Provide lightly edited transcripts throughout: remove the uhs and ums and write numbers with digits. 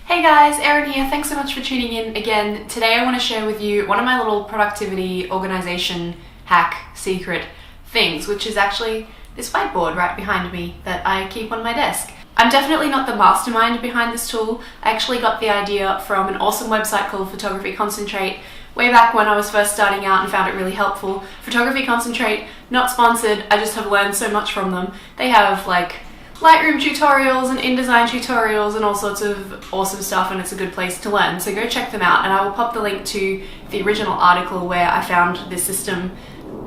Hey guys, Erin here. Thanks so much for tuning in again. Today I want to share with you one of my little productivity organization hack secret things, which is actually this whiteboard right behind me that I keep on my desk. I'm definitely not the mastermind behind this tool. I actually got the idea from an awesome website called Photography Concentrate way back when I was first starting out and found it really helpful. Photography Concentrate, not sponsored, I just have learned so much from them. They have like Lightroom tutorials and InDesign tutorials and all sorts of awesome stuff, and it's a good place to learn, so go check them out. And I will pop the link to the original article where I found this system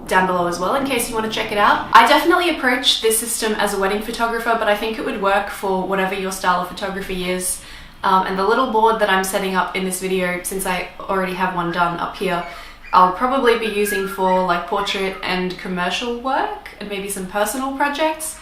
down below as well in case you want to check it out. I definitely approach this system as a wedding photographer, but I think it would work for whatever your style of photography is. And the little board that I'm setting up in this video, since I already have one done up here, I'll probably be using for like portrait and commercial work and maybe some personal projects.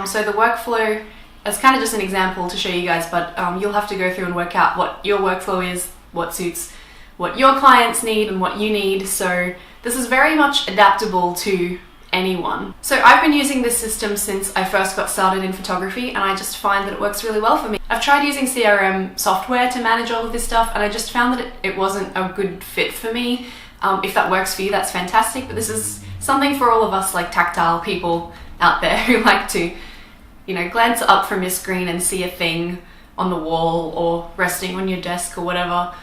So the workflow is kind of just an example to show you guys, but you'll have to go through and work out what your workflow is, what suits what your clients need and what you need. So this is very much adaptable to anyone. So I've been using this system since I first got started in photography, and I just find that it works really well for me. I've tried using CRM software to manage all of this stuff, and I just found that it wasn't a good fit for me. If that works for you, that's fantastic, but this is something for all of us like tactile people out there who like to, glance up from your screen and see a thing on the wall or resting on your desk or whatever.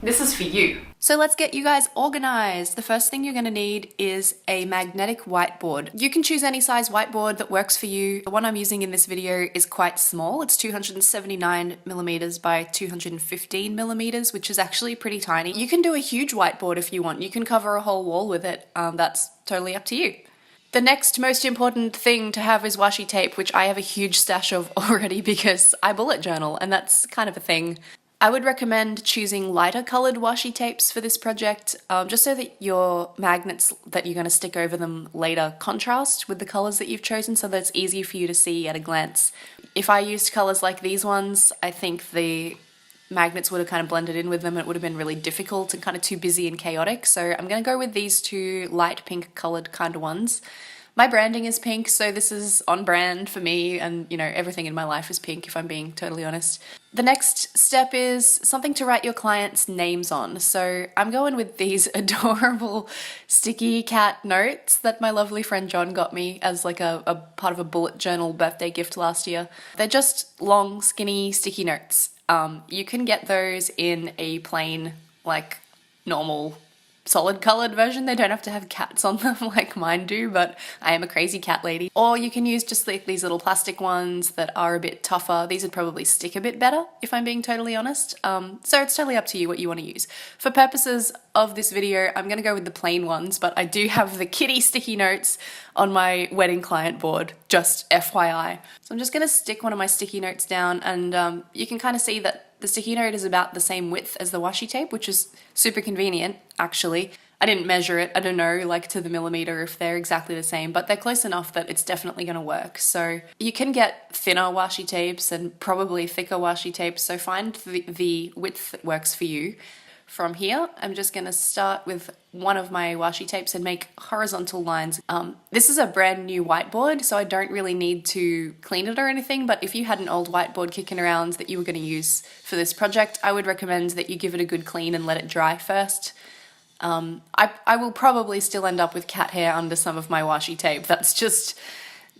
This is for you. So let's get you guys organized. The first thing you're going to need is a magnetic whiteboard. You can choose any size whiteboard that works for you. The one I'm using in this video is quite small. It's 279 millimeters by 215 millimeters, which is actually pretty tiny. You can do a huge whiteboard if you want. You can cover a whole wall with it. That's totally up to you. The next most important thing to have is washi tape, which I have a huge stash of already because I bullet journal, and that's kind of a thing. I would recommend choosing lighter colored washi tapes for this project, just so that your magnets that you're going to stick over them later contrast with the colors that you've chosen, so that it's easier for you to see at a glance. If I used colors like these ones, I think the magnets would have kind of blended in with them. It would have been really difficult and kind of too busy and chaotic. So I'm going to go with these two light pink colored kind of ones. My branding is pink, so this is on brand for me, and everything in my life is pink if I'm being totally honest. The next step is something to write your clients' names on. So I'm going with these adorable sticky cat notes that my lovely friend John got me as like a part of a bullet journal birthday gift last year. They're just long, skinny, sticky notes. You can get those in a plain, like normal solid colored version. They don't have to have cats on them like mine do, but I am a crazy cat lady. Or you can use just like these little plastic ones that are a bit tougher. These would probably stick a bit better if I'm being totally honest. So it's totally up to you what you want to use. For purposes of this video, I'm going to go with the plain ones, but I do have the kitty sticky notes on my wedding client board, just FYI. So I'm just going to stick one of my sticky notes down, and you can kind of see that the sticky note is about the same width as the washi tape, which is super convenient, actually. I didn't measure it, I don't know, like to the millimeter if they're exactly the same, but they're close enough that it's definitely going to work. So you can get thinner washi tapes and probably thicker washi tapes, so find the width that works for you. From here, I'm just going to start with one of my washi tapes and make horizontal lines. This is a brand new whiteboard, so I don't really need to clean it or anything, but if you had an old whiteboard kicking around that you were going to use for this project, I would recommend that you give it a good clean and let it dry first. I will probably still end up with cat hair under some of my washi tape. That's just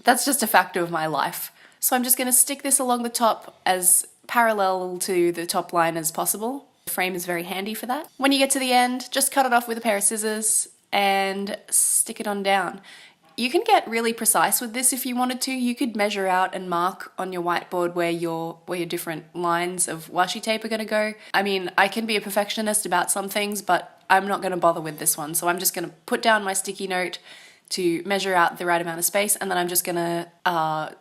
a fact of my life. So I'm just going to stick this along the top as parallel to the top line as possible. The frame is very handy for that. When you get to the end, just cut it off with a pair of scissors and stick it on down. You can get really precise with this if you wanted to. You could measure out and mark on your whiteboard where your different lines of washi tape are going to go. I mean, I can be a perfectionist about some things, but I'm not going to bother with this one. So I'm just going to put down my sticky note to measure out the right amount of space, and then I'm just going to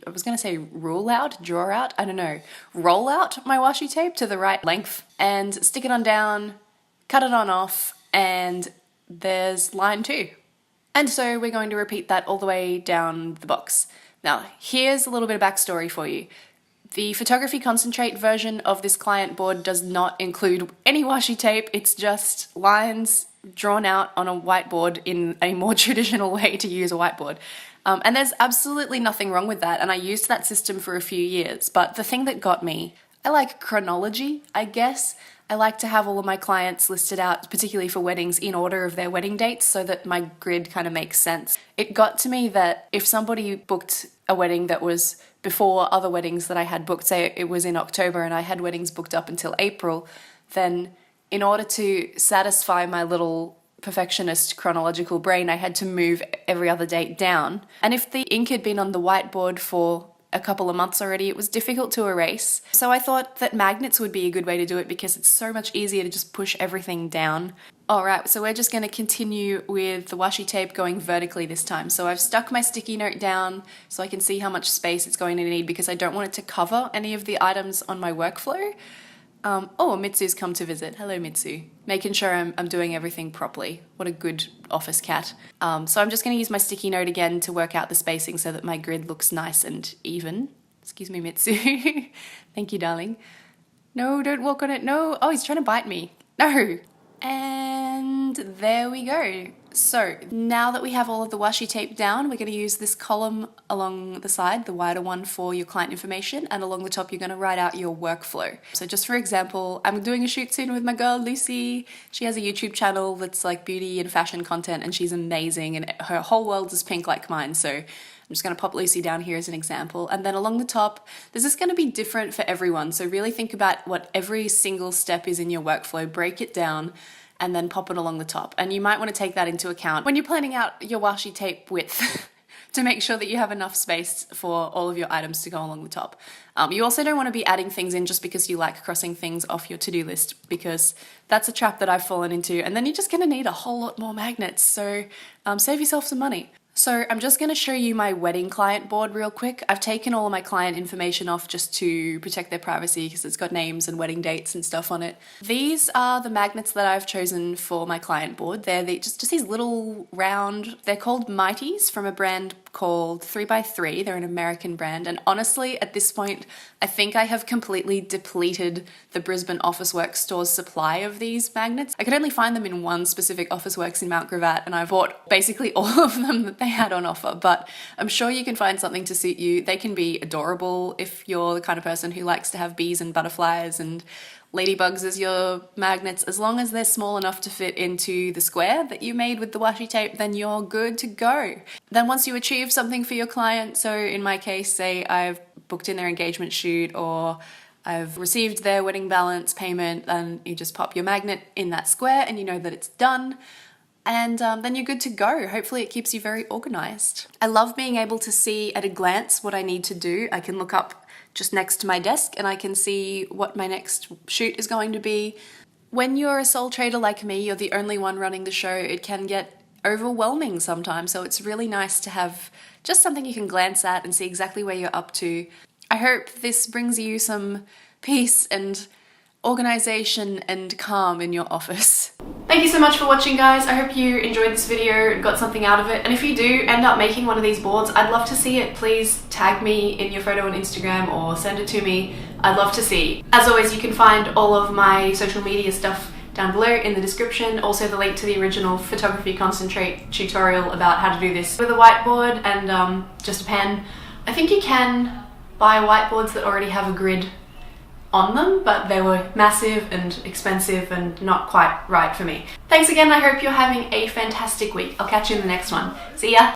I was going to say draw out, I don't know, roll out my washi tape to the right length and stick it on down, cut it on off, and there's line 2. And so we're going to repeat that all the way down the box. Now, here's a little bit of backstory for you. The Photography Concentrate version of this client board does not include any washi tape. It's just lines drawn out on a whiteboard in a more traditional way to use a whiteboard. And there's absolutely nothing wrong with that, and I used that system for a few years, but the thing that got me I like chronology, I guess. I like to have all of my clients listed out, particularly for weddings, in order of their wedding dates so that my grid kind of makes sense. It got to me that if somebody booked a wedding that was before other weddings that I had booked, say it was in October and I had weddings booked up until April, then in order to satisfy my little perfectionist chronological brain, I had to move every other date down. And if the ink had been on the whiteboard for a couple of months already, it was difficult to erase. So I thought that magnets would be a good way to do it because it's so much easier to just push everything down. Alright, so we're just going to continue with the washi tape going vertically this time. So I've stuck my sticky note down so I can see how much space it's going to need because I don't want it to cover any of the items on my workflow. Oh, Mitsu's come to visit. Hello, Mitsu. Making sure I'm doing everything properly. What a good office cat. So I'm just going to use my sticky note again to work out the spacing so that my grid looks nice and even. Excuse me, Mitsu. Thank you, darling. No, don't walk on it. No. Oh, he's trying to bite me. No. And there we go. So now that we have all of the washi tape down, we're going to use this column along the side, the wider one, for your client information, and along the top you're going to write out your workflow. So just for example, I'm doing a shoot soon with my girl Lucy. She has a YouTube channel that's like beauty and fashion content, and she's amazing, and her whole world is pink like mine. So I'm just going to pop Lucy down here as an example. And then along the top, this is going to be different for everyone. So really think about what every single step is in your workflow, break it down, and then pop it along the top. And you might want to take that into account when you're planning out your washi tape width to make sure that you have enough space for all of your items to go along the top. You also don't want to be adding things in just because you like crossing things off your to-do list, because that's a trap that I've fallen into, and then you're just going to need a whole lot more magnets. So save yourself some money. So I'm just going to show you my wedding client board real quick. I've taken all of my client information off just to protect their privacy because it's got names and wedding dates and stuff on it. These are the magnets that I've chosen for my client board. They're just these little round, they're called Mighties from a brand called 3x3. They're an American brand, and honestly at this point I think I have completely depleted the Brisbane Officeworks store's supply of these magnets. I could only find them in one specific Officeworks in Mount Gravatt, and I bought basically all of them that they had on offer, but I'm sure you can find something to suit you. They can be adorable if you're the kind of person who likes to have bees and butterflies and ladybugs as your magnets. As long as they're small enough to fit into the square that you made with the washi tape, then you're good to go. Then once you achieve something for your client, so in my case, say I've booked in their engagement shoot or I've received their wedding balance payment, then you just pop your magnet in that square and you know that it's done. And then you're good to go. Hopefully it keeps you very organized. I love being able to see at a glance what I need to do. I can look up just next to my desk and I can see what my next shoot is going to be. When you're a sole trader like me, you're the only one running the show, it can get overwhelming sometimes. So it's really nice to have just something you can glance at and see exactly where you're up to. I hope this brings you some peace and organization and calm in your office. Thank you so much for watching, guys. I hope you enjoyed this video and got something out of it. And if you do end up making one of these boards, I'd love to see it. Please tag me in your photo on Instagram or send it to me. I'd love to see. As always, you can find all of my social media stuff down below in the description. Also the link to the original photography concentrate tutorial about how to do this with a whiteboard and just a pen. I think you can buy whiteboards that already have a grid on them, but they were massive and expensive and not quite right for me. Thanks again. I hope you're having a fantastic week. I'll catch you in the next one. See ya!